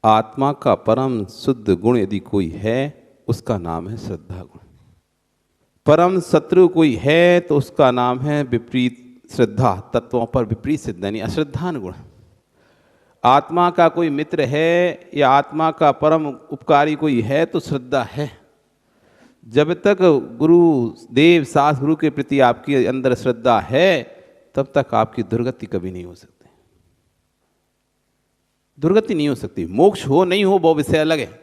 आत्मा का परम शुद्ध गुण यदि कोई है उसका नाम है श्रद्धा गुण। परम शत्रु कोई है तो उसका नाम है विपरीत श्रद्धा, तत्वों पर विपरीत सिद्ध यानी अश्रद्धान गुण। आत्मा का कोई मित्र है या आत्मा का परम उपकारी कोई है तो श्रद्धा है। जब तक गुरु देव शास्त्र गुरु के प्रति आपके अंदर श्रद्धा है तब तक आपकी दुर्गति कभी नहीं हो सकती। दुर्गति नहीं हो सकती। मोक्ष हो नहीं हो वो विषय अलग है।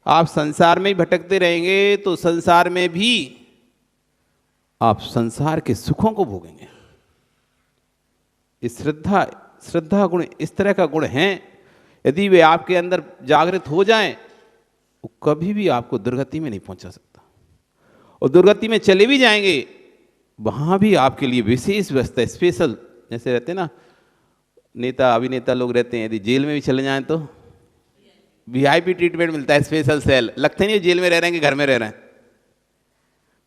आप संसार में ही भटकते रहेंगे तो संसार में भी आप संसार के सुखों को भोगेंगे। इस श्रद्धा गुण इस तरह का गुण है, यदि वे आपके अंदर जागृत हो जाएं वो कभी भी आपको दुर्गति में नहीं पहुंचा सकता। और दुर्गति में चले भी जाएंगे वहां भी आपके लिए विशेष व्यवस्था, स्पेशल, जैसे रहते हैं ना नेता अभिनेता लोग रहते हैं, यदि जेल में भी चले जाएं तो वीआईपी ट्रीटमेंट मिलता है, स्पेशल सेल। लगते नहीं जेल में रह रहे हैं कि घर में रह रहे हैं।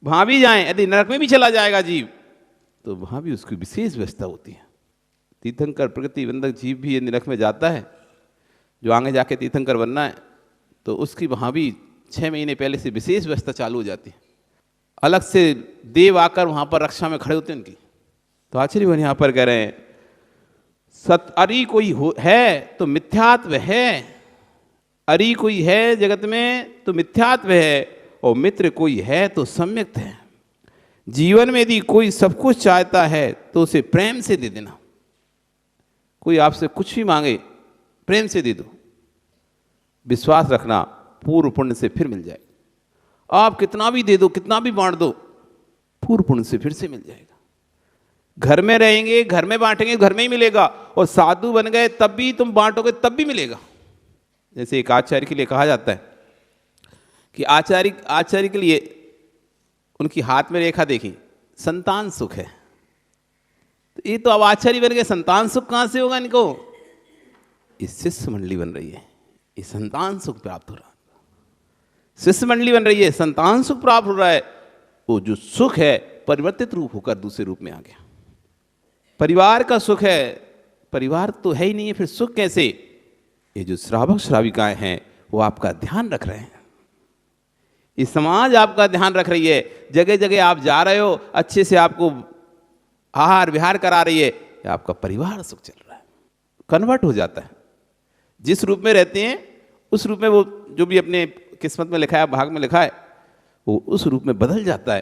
वहां भी जाएं, यदि नरक में भी चला जाएगा जीव तो वहां भी उसकी विशेष व्यवस्था होती है। तीर्थंकर प्रकृति वंदक जीव भी यदि नरक में जाता है, जो आगे जाके तीर्थंकर बनना है, तो उसकी वहां भी 6 महीने पहले से विशेष व्यवस्था चालू हो जाती है। अलग से देव आकर वहां पर रक्षा में खड़े होते हैं उनकी। तो आचार्य भगवान यहां पर कह रहे हैं अरि कोई है तो मिथ्यात्व है। अरि कोई है जगत में तो मिथ्यात्व है, और मित्र कोई है तो सम्यक है। जीवन में यदि कोई सब कुछ चाहता है तो उसे प्रेम से दे देना। कोई आपसे कुछ भी मांगे प्रेम से दे दो, विश्वास रखना पूर्व पुण्य से फिर मिल जाएगा। आप कितना भी दे दो, कितना भी बांट दो, पूर्व पुण्य से फिर से मिल जाएगा। घर में रहेंगे, घर में बांटेंगे, घर में ही मिलेगा। और साधु बन गए तब भी तुम बांटोगे तब भी मिलेगा। जैसे एक आचार्य के लिए कहा जाता है कि आचार्य के लिए उनकी हाथ में रेखा देखी, संतान सुख है। तो ये तो अब आचार्य बन गए, संतान सुख कहां से होगा इनको? इस शिष्य मंडली बन रही है, ये संतान सुख प्राप्त हो रहा है। शिष्य मंडली बन रही है, संतान सुख प्राप्त हो रहा है। वो जो सुख है परिवर्तित रूप होकर दूसरे रूप में आ गया। परिवार का सुख है, परिवार तो है ही नहीं है, फिर सुख कैसे? ये जो श्रावक श्राविकाएं हैं वो आपका ध्यान रख रहे हैं, ये समाज आपका ध्यान रख रही है। जगह जगह आप जा रहे हो, अच्छे से आपको आहार विहार करा रही है, ये आपका परिवार सुख चल रहा है। कन्वर्ट हो जाता है। जिस रूप में रहते हैं उस रूप में वो जो भी अपने किस्मत में लिखा है, भाग में लिखा है, वो उस रूप में बदल जाता है।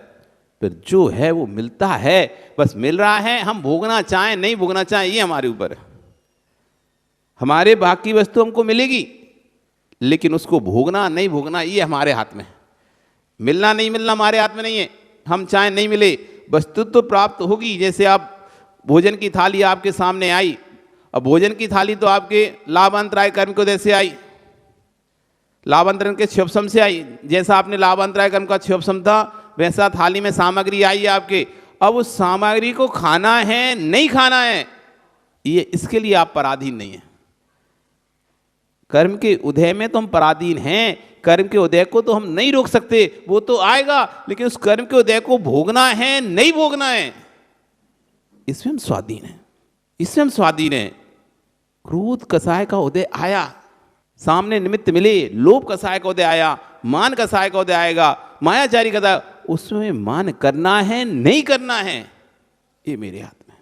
फिर जो है वो मिलता है, बस मिल रहा है। हम भोगना चाहें नहीं भोगना चाहें ये हमारे ऊपर है। हमारे भाग की वस्तु हमको मिलेगी, लेकिन उसको भोगना नहीं भोगना ये हमारे हाथ में है। मिलना नहीं मिलना हमारे हाथ में नहीं है। हम चाहें नहीं मिले, वस्तु तो प्राप्त होगी। जैसे आप भोजन की थाली आपके सामने आई, अब भोजन की थाली तो आपके लाभांतराय कर्म को जैसे आई, लाभांतरण के क्षोभसम से आई। जैसा आपने लाभांतराय कर्म का क्षोभसम था वैसा थाली में सामग्री आई है आपके। अब उस सामग्री को खाना है नहीं खाना है, ये इसके लिए आप पराधीन नहीं है। कर्म के उदय में तो हम पराधीन हैं। कर्म के उदय को तो हम नहीं रोक सकते, वो तो आएगा, लेकिन उस कर्म के उदय को भोगना है नहीं भोगना है, इसमें हम स्वाधीन हैं। इसमें हम स्वाधीन हैं। क्रोध कसाय का उदय आया, सामने निमित्त मिले, लोभ कसाय का उदय आया, मान कसाय का उदय आएगा, मायाचारी का, उसमें मान करना है नहीं करना है ये मेरे हाथ में।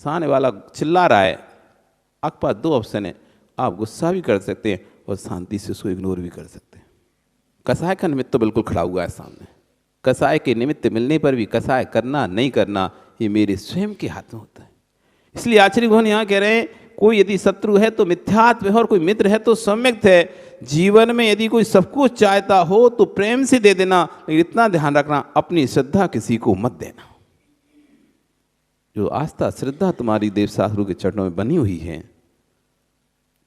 सामने वाला चिल्ला रहा है, आपके पास 2 ऑप्शन है, आप गुस्सा भी कर सकते हैं और शांति से उसको इग्नोर भी कर सकते हैं। कसाय का निमित्त तो बिल्कुल खड़ा हुआ है सामने। कसाय के निमित्त मिलने पर भी कसाय करना नहीं करना ये मेरे स्वयं के हाथ में होता है। इसलिए आचार्य भगवान यहाँ कह रहे हैं कोई यदि शत्रु है तो मिथ्यात्व है और कोई मित्र है तो सम्यक है। जीवन में यदि कोई सब कुछ चाहता हो तो प्रेम से दे देना, लेकिन इतना ध्यान रखना अपनी श्रद्धा किसी को मत देना। जो आस्था श्रद्धा तुम्हारी देवशास्त्रों के चरणों में बनी हुई है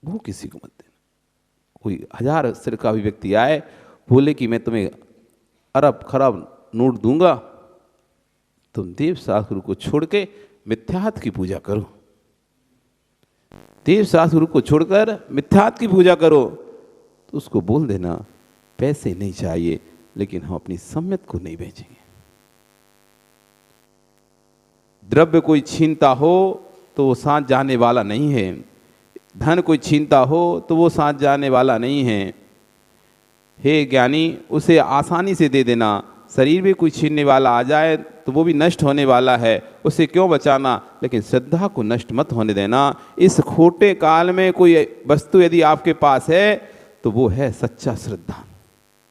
वो किसी को मत देना। कोई 1000 सिर का भी व्यक्ति आए बोले कि मैं तुम्हें अरब खरब नोट दूंगा, तुम देवशास्त्र को छोड़ के मिथ्यात्व की पूजा करो। देवशास्त्र को छोड़कर मिथ्यात्व की पूजा करो तो उसको बोल देना पैसे नहीं चाहिए, लेकिन हम अपनी सम्यत को नहीं बेचेंगे। द्रव्य कोई छीनता हो तो वो साथ जाने वाला नहीं है। धन कोई छीनता हो तो वो साथ जाने वाला नहीं है। हे ज्ञानी, उसे आसानी से दे देना। शरीर में कोई छीनने वाला आ जाए तो वो भी नष्ट होने वाला है, उसे क्यों बचाना, लेकिन श्रद्धा को नष्ट मत होने देना। इस खोटे काल में कोई वस्तु यदि आपके पास है तो वो है सच्चा श्रद्धा।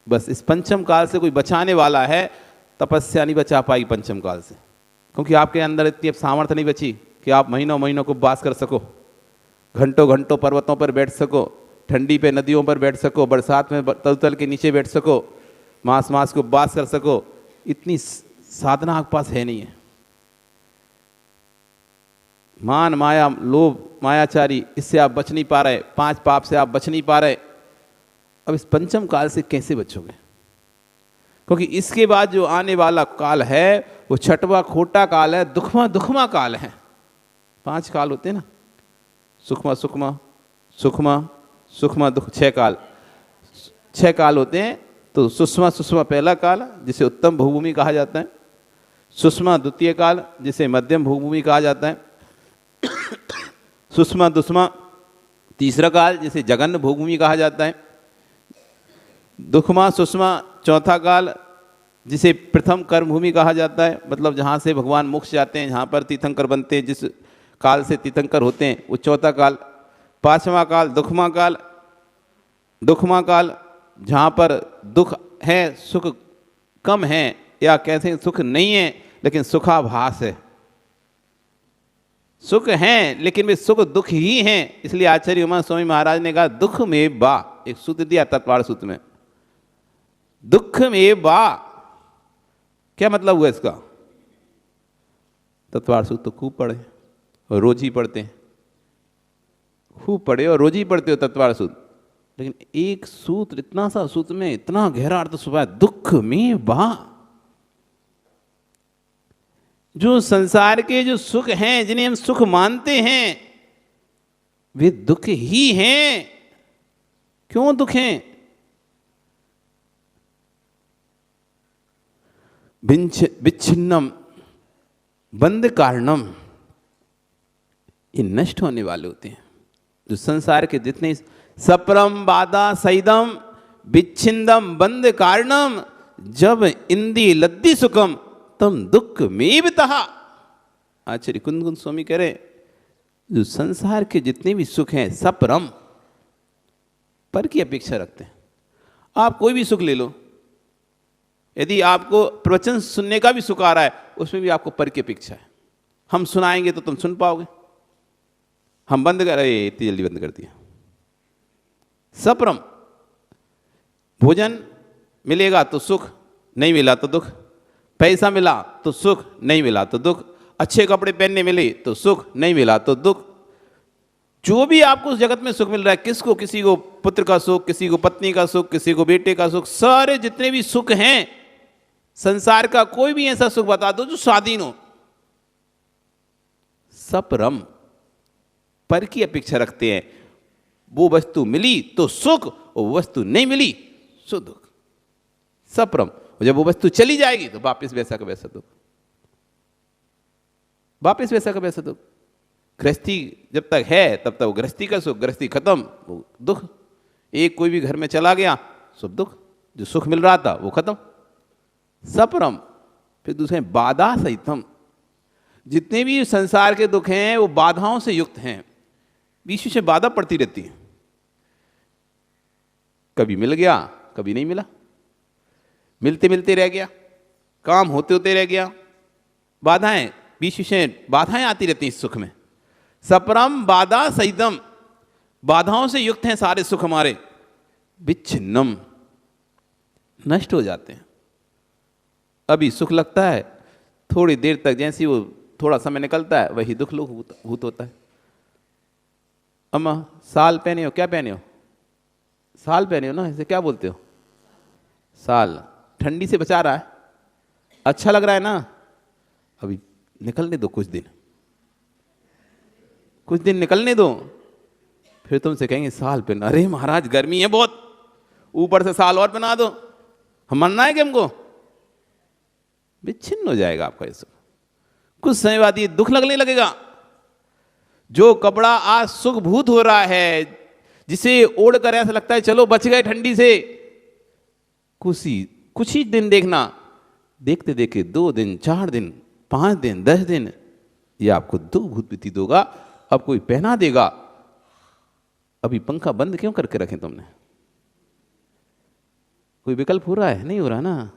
बस इस पंचम काल से कोई बचाने वाला है, तपस्या नहीं बचा पाएगी पंचम काल से, क्योंकि आपके अंदर इतनी अब सामर्थ्य नहीं बची कि आप महीनों महीनों को उपवास कर सको, घंटों घंटों पर्वतों पर बैठ सको, ठंडी पे नदियों पर बैठ सको, बरसात में तल के नीचे बैठ सको, मास मास को उपवास कर सको। इतनी साधना आपके पास है नहीं है। मान माया लोभ मायाचारी, इससे आप बच नहीं पा रहे, 5 पाप से आप बच नहीं पा रहे। अब इस पंचम काल से कैसे बचोगे, क्योंकि इसके बाद जो आने वाला काल है वो छठवां खोटा काल है, दुखमा काल है। 5 काल होते हैं ना, सुखमा सुखमा सुखमा सुखमा दुख, 6 काल, 6 काल होते हैं। तो सुषमा पहला काल जिसे उत्तम भूभूमि कहा जाता है, सुषमा द्वितीय काल जिसे मध्यम भूभूमि कहा जाता है, सुषमा दुष्मा तीसरा काल जिसे जघन्य भूभूमि कहा जाता है, दुखमा सुषमा चौथा काल जिसे प्रथम कर्म भूमि कहा जाता है, मतलब जहाँ से भगवान मोक्ष जाते हैं, जहाँ पर तीर्थंकर बनते हैं, जिस काल से तीर्थंकर होते हैं वो चौथा काल। 5वां काल दुखमा काल जहाँ पर दुख है, सुख कम है, या कहते हैं सुख नहीं है लेकिन सुखाभास है। सुख हैं लेकिन वे सुख दुख ही हैं, इसलिए आचार्य उमा स्वामी महाराज ने कहा दुख में बा, एक सूत्र दिया तत्वार सूत्र में, दुख में बा। क्या मतलब हुआ इसका? तत्वार सूत्र तो खूब पढ़े और रोज ही पढ़ते हैं, खूब पढ़े और रोज ही पढ़ते हो तत्वार सूत्र, लेकिन एक सूत्र, इतना सा सूत्र में इतना गहरा अर्थ छुपा है, दुख में बा। जो संसार के जो सुख हैं, जिन्हें हम सुख मानते हैं, वे दुख ही हैं। क्यों दुख हैं? विच्छिन्नम बंध कारणम, ये नष्ट होने वाले होते हैं। जो संसार के जितने सप्रम बाधा सैदम विच्छिन्नम बंध कारणम, जब इंदी लद्दी सुखम तम दुख में तहा। आचार्य कुंद स्वामी कह रहे, जो संसार के जितने भी सुख हैं सप्रम, पर की अपेक्षा रखते हैं। आप कोई भी सुख ले लो, यदि आपको प्रवचन सुनने का भी सुख आ रहा है, उसमें भी आपको पर की अपेक्षा है। हम सुनाएंगे तो तुम सुन पाओगे, हम बंद कर रहे, इतनी जल्दी बंद कर दिया। सप्रम, भोजन मिलेगा तो सुख, नहीं मिला तो दुख, पैसा मिला तो सुख, नहीं मिला तो दुख, अच्छे कपड़े पहनने मिले तो सुख, नहीं मिला तो दुख। जो भी आपको उस जगत में सुख मिल रहा है, किसको, किसी को पुत्र का सुख, किसी को पत्नी का सुख, किसी को बेटे का सुख, सारे जितने भी सुख हैं संसार का, कोई भी ऐसा सुख बता दो जो स्वाधीन हो, सप्रम, पर की अपेक्षा रखते हैं। वो वस्तु मिली तो सुख, और वो वस्तु नहीं मिली सो दुख। सप्रम, जब वो वस्तु चली जाएगी तो वापिस वैसा का वैसा दुख, वापिस वैसा का वैसा दुख। गृहस्थी जब तक है तब तक वो गृहस्थी का सुख, गृहस्थी खत्म वो दुख। एक कोई भी घर में चला गया सब दुख, जो सुख मिल रहा था वो खत्म। सप्रम, फिर दूसरे बाधा सहितम, जितने भी संसार के दुख हैं वो बाधाओं से युक्त हैं, बीच से बाधा पड़ती रहती है। कभी मिल गया, कभी नहीं मिला, मिलते मिलते रह गया, काम होते होते रह गया, बाधाएं, बीच से बाधाएं आती रहती हैं इस सुख में। सप्रम बाधा सहितम, बाधाओं से युक्त हैं सारे सुख हमारे। विच्छिन्नम, नष्ट हो जाते हैं। अभी सुख लगता है, थोड़ी देर तक जैसी वो थोड़ा समय निकलता है वही दुख लोग भूत होता है। अम्मा साल पहने हो, क्या पहने हो? साल पहने हो ना, इसे क्या बोलते हो? साल। ठंडी से बचा रहा है, अच्छा लग रहा है ना, अभी निकलने दो कुछ दिन, कुछ दिन निकलने दो, फिर तुमसे कहेंगे साल पहना। अरे महाराज गर्मी है बहुत, ऊपर से साल और पहना दो, हम मरना है कि हमको? विच्छिन्न हो जाएगा आपका ये सुख। कुछ समय बाद ये दुख लगने लगेगा। जो कपड़ा आज सुखभूत हो रहा है, जिसे ओढ़ कर ऐसा लगता है चलो बच गए ठंडी से, कुछ ही दिन देखना, देखते देखते 2 दिन, 4 दिन, 5 दिन, 10 दिन, ये आपको दुर्भूत प्रतीत होगा। अब कोई पहना देगा, अभी पंखा बंद क्यों करके रखें तुमने? कोई विकल्प हो रहा है? नहीं हो रहा ना।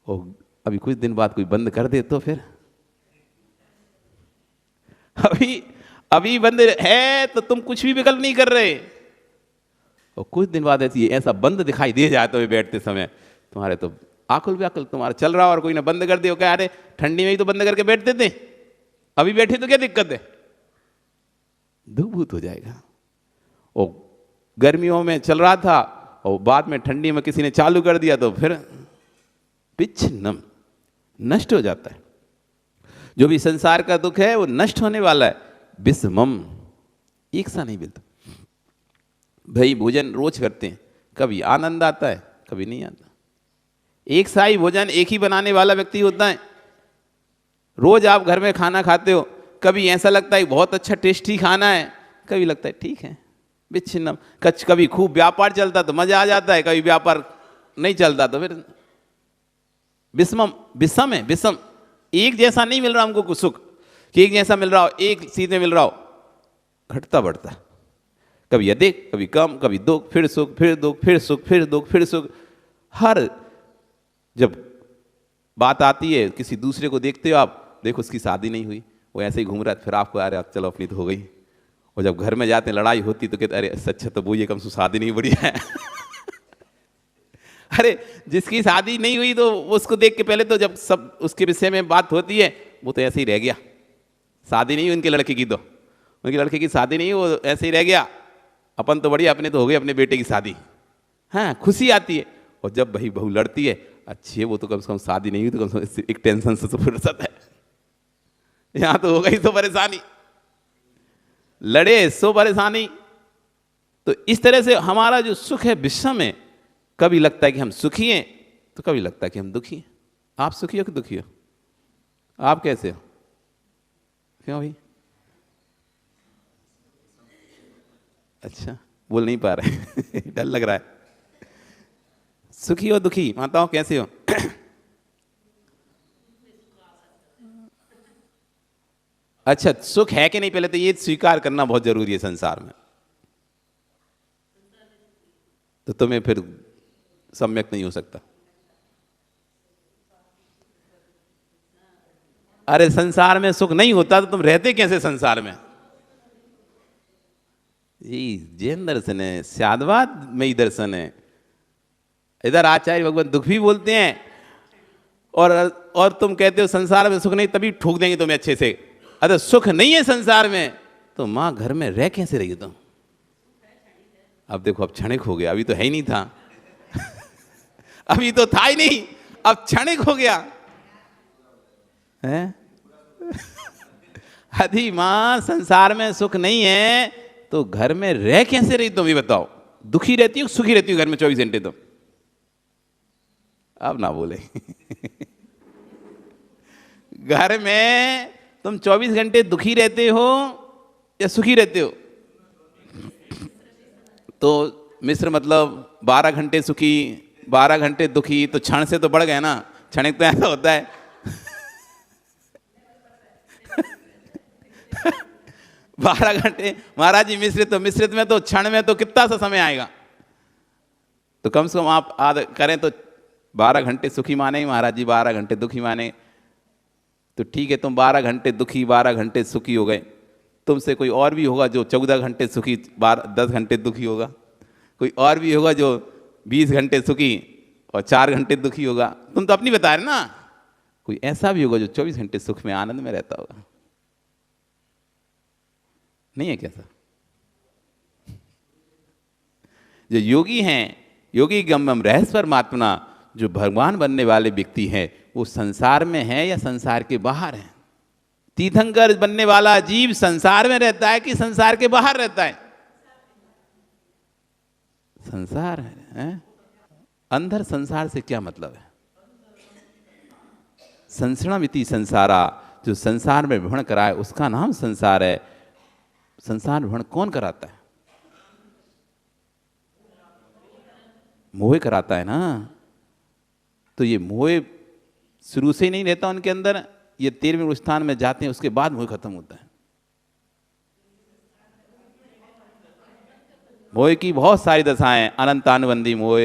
और अभी कुछ दिन बाद कोई बंद कर दे तो फिर अभी बंद है तो तुम कुछ भी विकल्प नहीं कर रहे, और कुछ दिन बाद ऐसा बंद दिखाई दे जाए तो बैठते समय तुम्हारे तो आकुल व्याकुल तुम्हारा चल रहा और कोई ना बंद कर दे, क्या अरे ठंडी में ही तो बंद करके बैठते थे, अभी बैठे तो क्या दिक्कत है? दुर्भूत हो जाएगा। और गर्मियों में चल रहा था और बाद में ठंडी में किसी ने चालू कर दिया तो फिर विच्छिन्नम, नष्ट हो जाता है। जो भी संसार का दुख है वो नष्ट होने वाला है। विषमम, एक सा नहीं मिलता भाई। भोजन रोज करते हैं, कभी आनंद आता है कभी नहीं आता। एक सा ही भोजन एक ही बनाने वाला व्यक्ति होता है। रोज आप घर में खाना खाते हो, कभी ऐसा लगता है बहुत अच्छा टेस्टी खाना है, कभी लगता है ठीक है। विच्छिन्नम, कभी खूब व्यापार चलता तो मजा आ जाता है, कभी व्यापार नहीं चलता तो फिर विषमम, विषम है, विषम। एक जैसा नहीं मिल रहा हमको कुछ सुख कि एक जैसा मिल रहा हो, एक सीधे मिल रहा हो, घटता बढ़ता, कभी अधिक कभी कम, कभी दुख फिर सुख, फिर दुख फिर सुख, फिर दुख फिर सुख। हर जब बात आती है किसी दूसरे को देखते हो आप, देखो उसकी शादी नहीं हुई, वो ऐसे ही घूम रहा है, फिर आपको अरे अब चलो अपनी तो हो गई। और जब घर में जाते हैं लड़ाई होती तो कहते अरे अच्छा तो वो ये कम से शादी नहीं बढ़िया है। अरे जिसकी शादी नहीं हुई तो उसको देख के पहले तो जब सब उसके विषय में बात होती है वो तो ऐसे ही रह गया, शादी नहीं हुई उनके लड़के की, तो उनके लड़के की शादी नहीं, वो ऐसे ही रह गया। अपन तो बढ़िया, अपने तो हो गए अपने बेटे की शादी, हाँ खुशी आती है। और जब भाई बहू लड़ती है, अच्छी है वो तो कम से कम शादी नहीं हुई तो कम से कम एक टेंशन से तो फुर्सत है, यहाँ तो हो गई तो परेशानी, लड़े सो परेशानी। तो इस तरह से हमारा जो सुख है विषम है। कभी लगता है कि हम सुखी हैं तो कभी लगता है कि हम दुखी हैं। आप सुखी हो कि दुखी हो? आप कैसे हो? क्यों भाई? अच्छा बोल नहीं पा रहे डर लग रहा है। सुखी हो दुखी? माताओं कैसे हो? अच्छा सुख है कि नहीं, पहले तो ये स्वीकार करना बहुत जरूरी है संसार में, तो तुम्हें फिर सम्यक नहीं हो सकता। अरे संसार में सुख नहीं होता तो तुम रहते कैसे संसार में? ये जैन दर्शन है, स्यादवाद में ही दर्शन है। इधर आचार्य भगवान दुख भी बोलते हैं और तुम कहते हो संसार में सुख नहीं, तभी ठोक देंगे तुम्हें अच्छे से। अरे सुख नहीं है संसार में तो माँ घर में रह कैसे रही तुम? अब देखो अब क्षणिक हो गया, अभी तो है ही नहीं था। अभी तो था ही नहीं, अब क्षणिक हो गया है। अधी माँ संसार में सुख नहीं है तो घर में रह कैसे रही तुम? ये बताओ, दुखी रहती हो सुखी रहती हो घर में 24 घंटे तुम? अब ना बोले। घर में तुम 24 घंटे दुखी रहते हो या सुखी रहते हो? तो मिश्र मतलब 12 घंटे सुखी 12 घंटे दुखी, तो क्षण से तो बढ़ गए ना। क्षणिक तो ऐसा होता है। 12 घंटे महाराज जी मिश्रित में तो क्षण में तो कितना सा समय आएगा? तो कम से कम आप करें तो 12 घंटे सुखी माने महाराज जी, 12 घंटे दुखी माने तो ठीक है। तुम 12 घंटे दुखी 12 घंटे सुखी हो गए। तुमसे कोई और भी होगा जो 14 घंटे सुखी 10 घंटे दुखी होगा। कोई और भी होगा जो 20 घंटे सुखी और 4 घंटे दुखी होगा। तुम तो अपनी बता रहे ना। कोई ऐसा भी होगा जो 24 घंटे सुख में आनंद में रहता होगा। नहीं है कैसा? जो योगी हैं, योगी गम्यम रहस्य परमात्मा, जो भगवान बनने वाले व्यक्ति हैं, वो संसार में है या संसार के बाहर है? तीर्थंकर बनने वाला जीव संसार में रहता है कि संसार के बाहर रहता है? संसार है। अंदर संसार से क्या मतलब है? संसरणमिति संसारा, जो संसार में भ्रमण कराए उसका नाम संसार है। संसार भ्रमण कौन कराता है? मोह कराता है ना। तो ये मोह शुरू से ही नहीं रहता उनके अंदर, ये 13वें स्थान में जाते हैं उसके बाद मोह खत्म होता है। मोह की बहुत सारी दशाएं, अनंतानुबंधी मोह,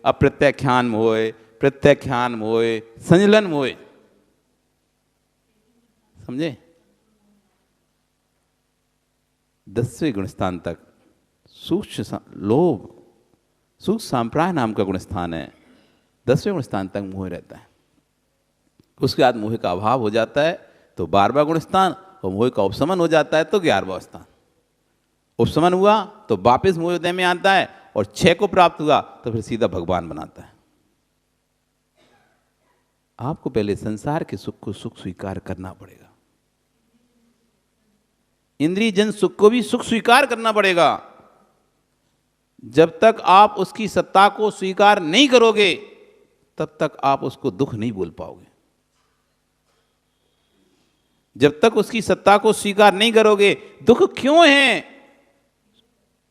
अप्रत्याख्यान मोह, प्रत्याख्यान मोह, संजलन मोह, समझे? 10वें गुणस्थान तक सूक्ष्म लोभ, सूक्ष्म सांप्राय नाम का गुणस्थान है, 10वें गुणस्थान तक मोह रहता है। उसके बाद मोह का अभाव हो जाता है तो 12वां गुणस्थान, और मोह का उपशमन हो जाता है तो 11वां स्थान। उपशमन हुआ तो वापस मोहोदय में आता है, और 6 को प्राप्त हुआ तो फिर सीधा भगवान बनाता है। आपको पहले संसार के सुख को सुख स्वीकार करना पड़ेगा, इंद्रिय जन सुख को भी सुख स्वीकार करना पड़ेगा। जब तक आप उसकी सत्ता को स्वीकार नहीं करोगे तब तक आप उसको दुख नहीं बोल पाओगे। जब तक उसकी सत्ता को स्वीकार नहीं करोगे, दुख क्यों है?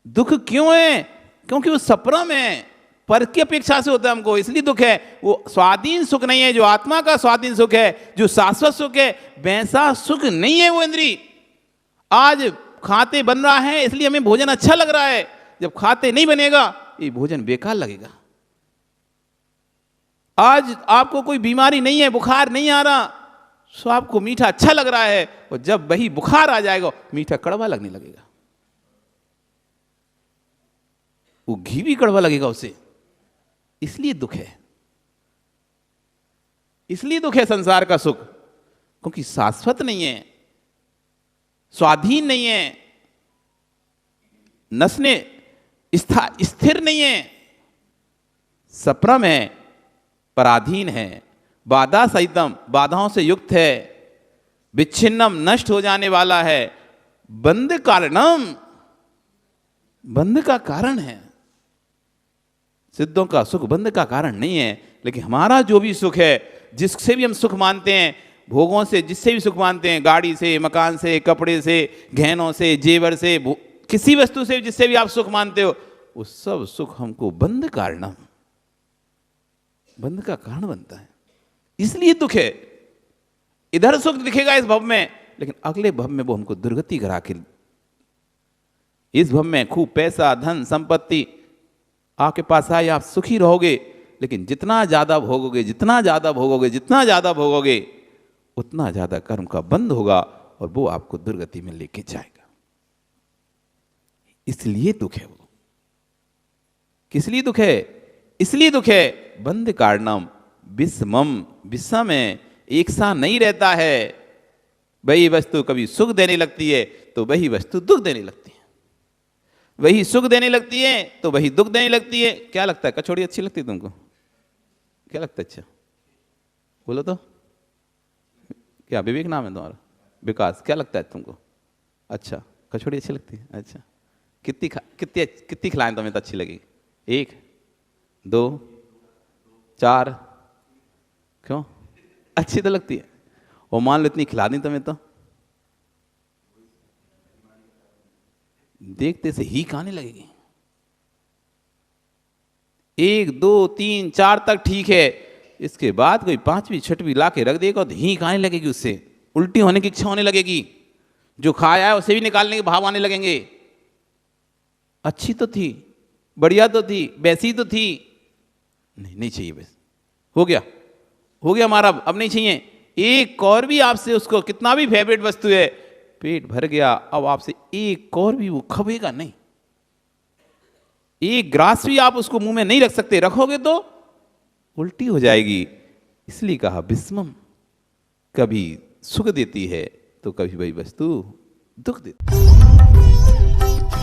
दुख क्यों है? क्योंकि वो सप्रम है, पर की अपेक्षा से होता है हमको, इसलिए दुख है। वो स्वाधीन सुख नहीं है, जो आत्मा का स्वाधीन सुख है, जो शाश्वत सुख है, वैसा सुख नहीं है वो इंद्रिय। आज खाते बन रहा है इसलिए हमें भोजन अच्छा लग रहा है, जब खाते नहीं बनेगा ये भोजन बेकार लगेगा। आज आपको कोई बीमारी नहीं है, बुखार नहीं आ रहा, सो आपको मीठा अच्छा लग रहा है, और जब वही बुखार आ जाएगा मीठा कड़वा लगने लगेगा, वो घी भी कड़वा लगेगा उसे। इसलिए दुख है, इसलिए दुख है संसार का सुख, क्योंकि शाश्वत नहीं है, स्वाधीन नहीं है, नसने स्थिर नहीं है, सप्रम है, पराधीन है, बाधा सहितम, बाधाओं से युक्त है, विच्छिन्नम, नष्ट हो जाने वाला है, बंध कारणम, बंध का कारण है। सिद्धों का सुख बंध का कारण नहीं है, लेकिन हमारा जो भी सुख है, जिससे भी हम सुख मानते हैं, भोगों से जिससे भी सुख मानते हैं, गाड़ी से, मकान से, कपड़े से, गहनों से, जेवर से, किसी वस्तु से जिससे भी आप सुख मानते हो, वो सब सुख हमको बंध कारणम, बंध का कारण बनता है, इसलिए दुख है। इधर सुख दिखेगा इस भव में, लेकिन अगले भव में वो हमको दुर्गति करा के, इस भव में खूब पैसा, धन, संपत्ति आपके पास आए, आप सुखी रहोगे, लेकिन जितना ज्यादा भोगोगे, जितना ज्यादा भोगोगे, जितना ज्यादा भोगोगे, उतना ज्यादा कर्म का बंध होगा, और वो आपको दुर्गति में लेके जाएगा। इसलिए दुख है वो। किस लिए दुख है? इसलिए दुख है बंध कारणम विषमम, विषम है, एक सा नहीं रहता है। वही वस्तु कभी सुख देने लगती है तो वही वस्तु दुख देने लगती है, वही सुख देने लगती है तो वही दुख देने लगती है। क्या लगता है, कचौड़ी अच्छी लगती है तुमको? क्या लगता है? अच्छा बोलो तो, क्या विवेक नाम है तुम्हारा? विकास, क्या लगता है तुमको? अच्छा, कचौड़ी अच्छी लगती है। अच्छा, कितनी खिलाएं तुम्हें तो अच्छी लगेगी? 1 2 4, क्यों? अच्छी तो लगती है। और मान लो इतनी खिला दी तुम्हें तो देखते से ही खाने लगेगी। 1 2 3 4 तक ठीक है, इसके बाद कोई 5वीं 6वीं ला के रख देगा तो ही खाने लगेगी, उससे उल्टी होने की इच्छा होने लगेगी, जो खाया है उसे भी निकालने के भाव आने लगेंगे। अच्छी तो थी, बढ़िया तो थी, वैसी तो थी, नहीं चाहिए, बस हो गया हमारा, अब नहीं चाहिए। एक और भी आपसे, उसको कितना भी फेवरेट वस्तु है, पेट भर गया, अब आपसे एक और भी वो खबेगा नहीं। एक ग्रास भी आप उसको मुंह में नहीं रख सकते, रखोगे तो उल्टी हो जाएगी। इसलिए कहा विषमम, कभी सुख देती है तो कभी वही वस्तु दुख देती है।